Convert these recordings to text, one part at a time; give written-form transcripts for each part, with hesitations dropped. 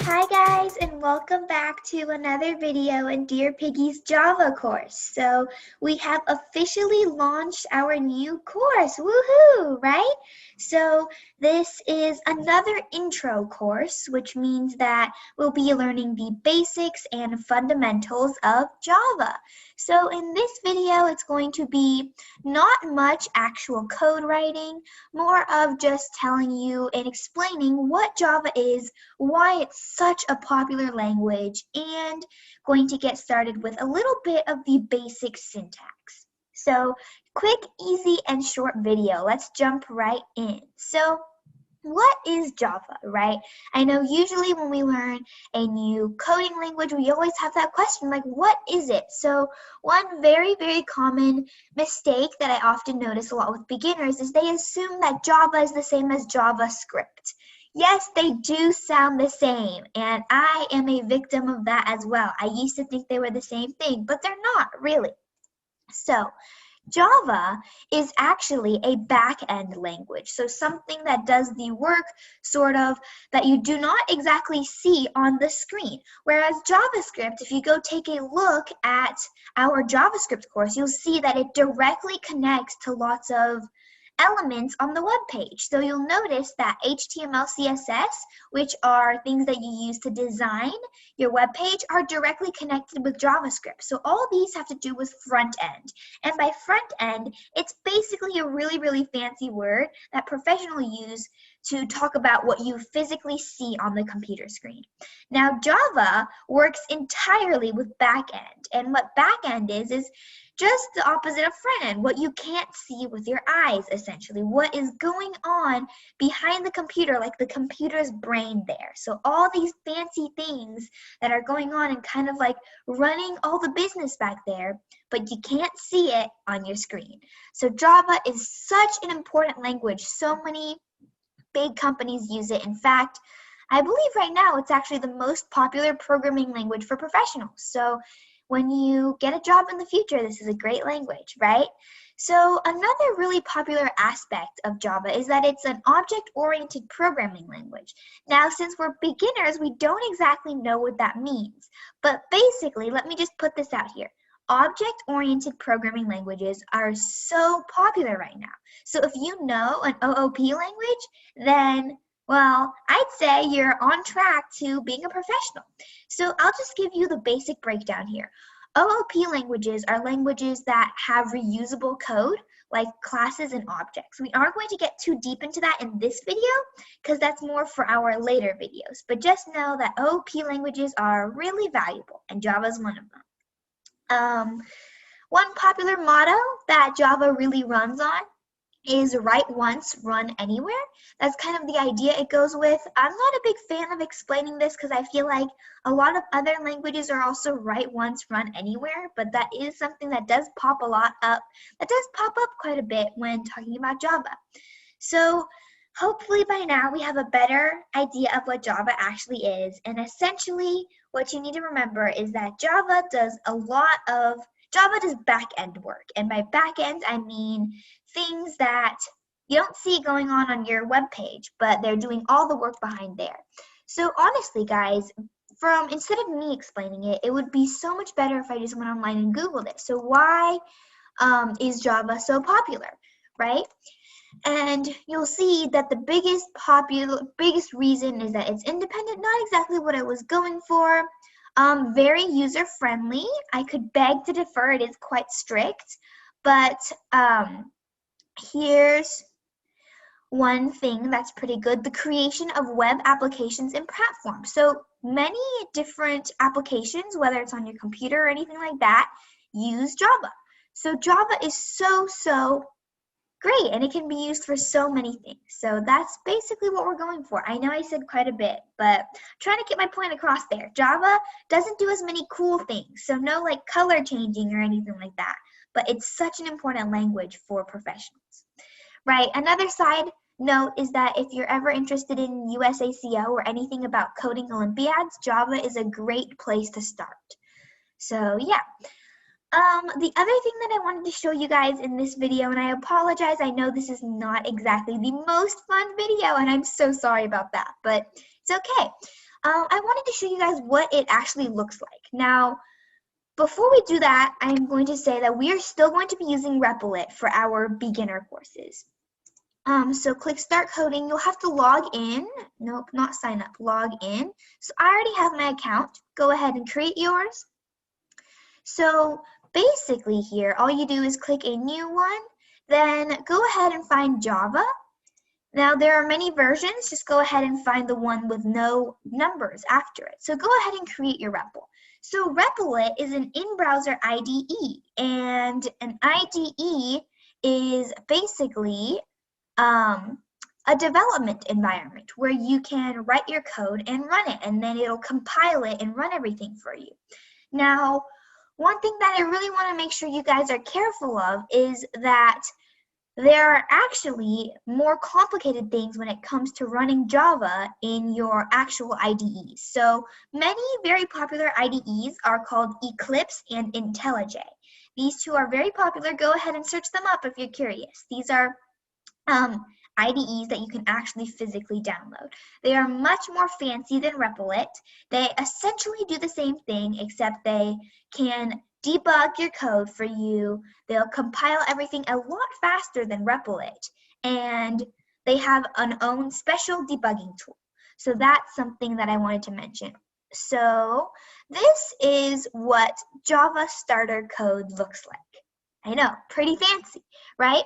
Hi guys, and welcome back to another video in Dear Piggy's Java course. So we have officially launched our new course, woohoo, right? So this is another intro course, which means that we'll be learning the basics and fundamentals of Java. So in this video, it's going to be not much actual code writing, more of just telling you and explaining what Java is, why it's such a popular language, and going to get started with a little bit of the basic syntax. So quick, easy, and short video. Let's jump right in. So what is Java, right? I know usually when we learn a new coding language, we always have that question, like, what is it? So one very, very common mistake that I often notice a lot with beginners is they assume that Java is the same as JavaScript. Yes, they do sound the same, and I am a victim of that as well. I used to think they were the same thing, but they're not really. So Java is actually a back-end language, so something that does the work sort of that you do not exactly see on the screen. Whereas JavaScript, if you go take a look at our JavaScript course, you'll see that it directly connects to lots of elements on the web page. So you'll notice that HTML, CSS, which are things that you use to design your web page, are directly connected with JavaScript. So all these have to do with front end. And by front end, it's basically a really, really fancy word that professionals use to talk about what you physically see on the computer screen. Now, Java works entirely with back end. And what back end is just the opposite of front end, what you can't see with your eyes, essentially. What is going on behind the computer, like the computer's brain there. So all these fancy things that are going on and kind of like running all the business back there, but you can't see it on your screen. So Java is such an important language. So many big companies use it. In fact, I believe right now it's actually the most popular programming language for professionals. So when you get a job in the future, this is a great language, right? So another really popular aspect of Java is that it's an object-oriented programming language. Now, since we're beginners, we don't exactly know what that means. But basically, let me just put this out here. Object-oriented programming languages are so popular right now. So if you know an OOP language, then well, I'd say you're on track to being a professional. So I'll just give you the basic breakdown here. OOP languages are languages that have reusable code, like classes and objects. We aren't going to get too deep into that in this video, because that's more for our later videos. But just know that OOP languages are really valuable, and Java is one of them. One popular motto that Java really runs on is write once, run anywhere. That's kind of the idea it goes with. I'm not a big fan of explaining this because I feel like a lot of other languages are also write once, run anywhere, but that is something that does pop up quite a bit when talking about Java. So hopefully by now we have a better idea of what Java actually is, and essentially what you need to remember is that Java does back-end work, and by back-end I mean things that you don't see going on your web page, but they're doing all the work behind there. So honestly, guys, instead of me explaining it, it would be so much better if I just went online and Googled it. So why is Java so popular, right? And you'll see that the biggest reason is that it's independent, not exactly what I was going for. Very user-friendly. I could beg to differ, it is quite strict, but here's one thing that's pretty good: the creation of web applications and platforms. So many different applications, whether it's on your computer or anything like that, use Java. So Java is so great, and it can be used for so many things. So that's basically what we're going for. I know I said quite a bit, but I'm trying to get my point across there. Java doesn't do as many cool things, so no like color changing or anything like that. but it's such an important language for professionals, right? Another side note is that if you're ever interested in USACO or anything about coding Olympiads, Java is a great place to start. So yeah. The other thing that I wanted to show you guys in this video, and I apologize, I know this is not exactly the most fun video, and I'm so sorry about that, but it's okay. I wanted to show you guys what it actually looks like. Now, before we do that, I'm going to say that we are still going to be using Replit for our beginner courses. So click Start Coding. You'll have to log in. Nope, not sign up. Log in. So I already have my account. Go ahead and create yours. So basically here, all you do is click a new one, then go ahead and find Java. Now there are many versions, just go ahead and find the one with no numbers after it. So go ahead and create your REPL. So Replit is an in-browser IDE, and an IDE is basically a development environment where you can write your code and run it, and then it'll compile it and run everything for you. Now, one thing that I really want to make sure you guys are careful of is that there are actually more complicated things when it comes to running Java in your actual IDEs. So many very popular IDEs are called Eclipse and IntelliJ. These two are very popular. Go ahead and search them up if you're curious. These are IDEs that you can actually physically download. They are much more fancy than Replit. They essentially do the same thing, except they can debug your code for you. They'll compile everything a lot faster than Replit, and they have an own special debugging tool. So that's something that I wanted to mention. So this is what Java starter code looks like. I know, pretty fancy, right?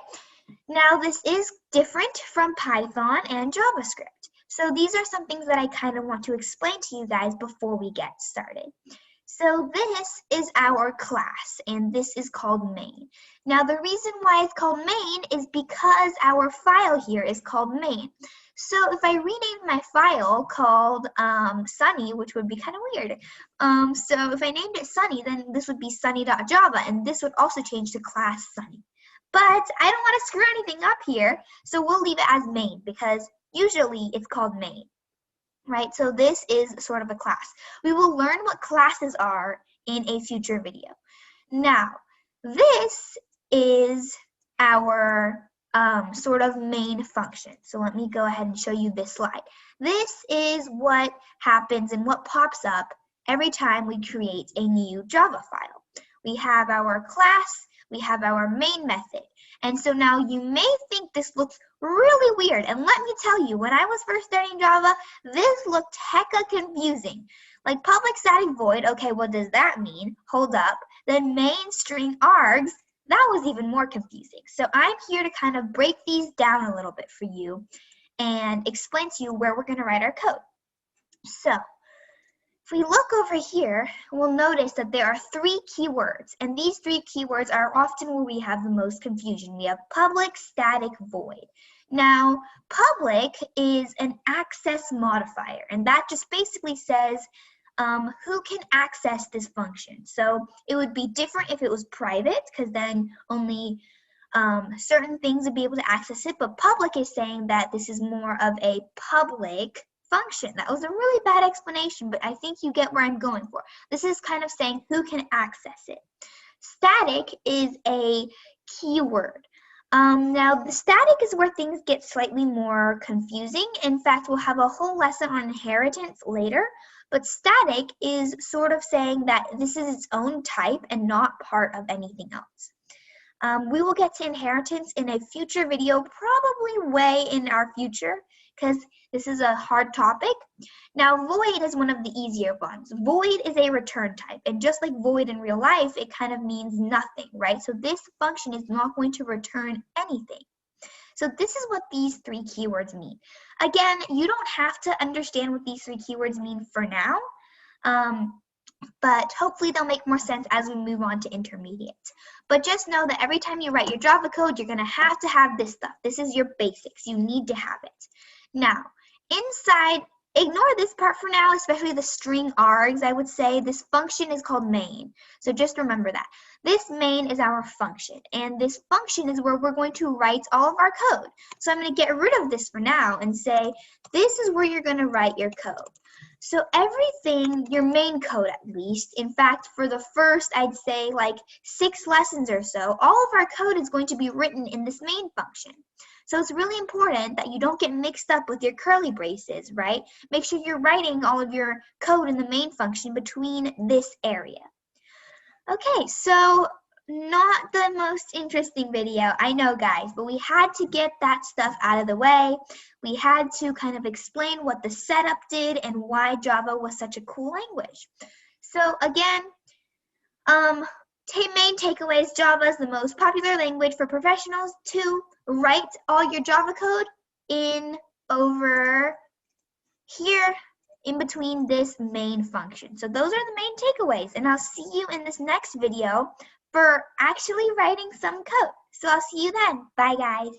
Now this is different from Python and JavaScript. So these are some things that I kind of want to explain to you guys before we get started. So this is our class, and this is called main. Now the reason why it's called main is because our file here is called main. So if I rename my file called Sunny, which would be kind of weird. So if I named it Sunny, then this would be sunny.java, and this would also change to class Sunny. But I don't want to screw anything up here, so we'll leave it as main because usually it's called main, right? So this is sort of a class. We will learn what classes are in a future video. Now, this is our sort of main function. So let me go ahead and show you this slide. This is what happens and what pops up every time we create a new Java file. We have our class, we have our main method. And so now you may think this looks really weird. And let me tell you, when I was first learning Java, this looked hecka confusing. Like public static void, okay, what does that mean? Hold up. Then main string args, that was even more confusing. So I'm here to kind of break these down a little bit for you and explain to you where we're going to write our code. So if we look over here, we'll notice that there are 3 keywords, and these 3 keywords are often where we have the most confusion. We have public, static, void. Now, public is an access modifier, and that just basically says who can access this function. So it would be different if it was private, because then only certain things would be able to access it, but public is saying that this is more of a public function. That was a really bad explanation, but I think you get where I'm going for. This is kind of saying who can access it. Static is a keyword. Now, the static is where things get slightly more confusing. In fact, we'll have a whole lesson on inheritance later, but static is sort of saying that this is its own type and not part of anything else. We will get to inheritance in a future video, probably way in our future, because this is a hard topic. Now, void is one of the easier ones. Void is a return type, and just like void in real life, it kind of means nothing, right? So this function is not going to return anything. So this is what these 3 keywords mean. Again, you don't have to understand what these 3 keywords mean for now, but hopefully they'll make more sense as we move on to intermediate. But just know that every time you write your Java code, you're going to have this stuff. This is your basics. You need to have it. Now, inside ignore this part for now, especially the string args. I would say this function is called main. So just remember that. This main is our function, and this function is where we're going to write all of our code. So I'm going to get rid of this for now and say this is where you're going to write your code. So everything, your main code at least, in fact, for the first, I'd say like 6 lessons or so, all of our code is going to be written in this main function. So it's really important that you don't get mixed up with your curly braces, right? Make sure you're writing all of your code in the main function between this area. Okay, so not the most interesting video, I know guys, but we had to get that stuff out of the way. We had to kind of explain what the setup did and why Java was such a cool language. So again, main takeaways, Java is the most popular language for professionals to write all your Java code in over here in between this main function. So those are the main takeaways, and I'll see you in this next video for actually writing some code. So I'll see you then. Bye guys.